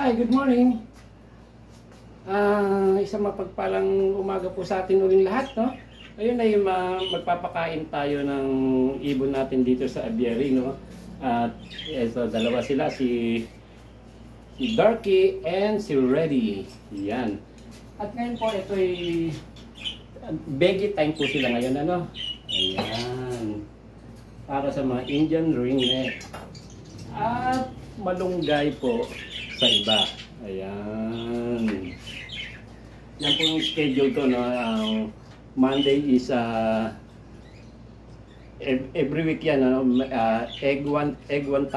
Hi, good morning. Isang mapagpalang umaga po sa atin uling lahat, no? Ayun ay magpapakain tayo ng ibon natin dito sa aviary, no? At so, dalawa sila, si Darky and si Reddy. Yan. At ngayon po, ito ay veggie time po sila ngayon, ano? Ayan. Para sa mga Indian ringneck. At malunggay po sa iba. Ayan. Yan po yung schedule ko, no? Monday is every week yan, ano? Egg 1,000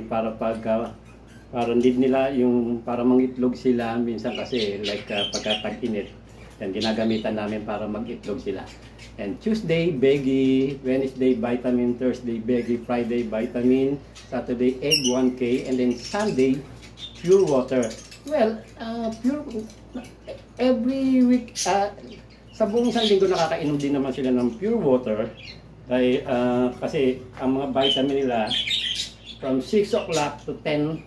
para para need nila yung para mangitlog sila minsan kasi like pagka tag-init. Yan ginagamitan namin para mag-itlog sila. And Tuesday, veggie, Wednesday, vitamin, Thursday, veggie, Friday, vitamin, Saturday, egg 1K, and then Sunday, pure water. Well, every week, sa buong isang linggo nakakainom din naman sila ng pure water. Kasi ang mga vitamin nila, from 6 o'clock to 10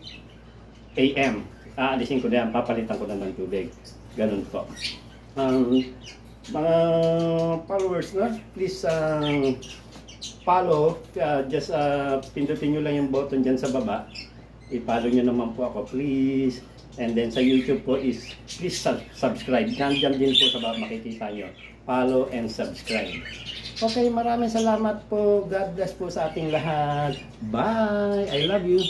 AM, aalisin ko na yan, papalitan ko na ng tubig. Ganun po. Mga followers, no? Please follow, just pindutin nyo lang yung button dyan sa baba, i-follow nyo naman po ako please, and then sa YouTube po is please subscribe, nandyan din po sa baba makikita nyo, follow and subscribe. Okay, maraming salamat po, God bless po sa ating lahat, bye, I love you.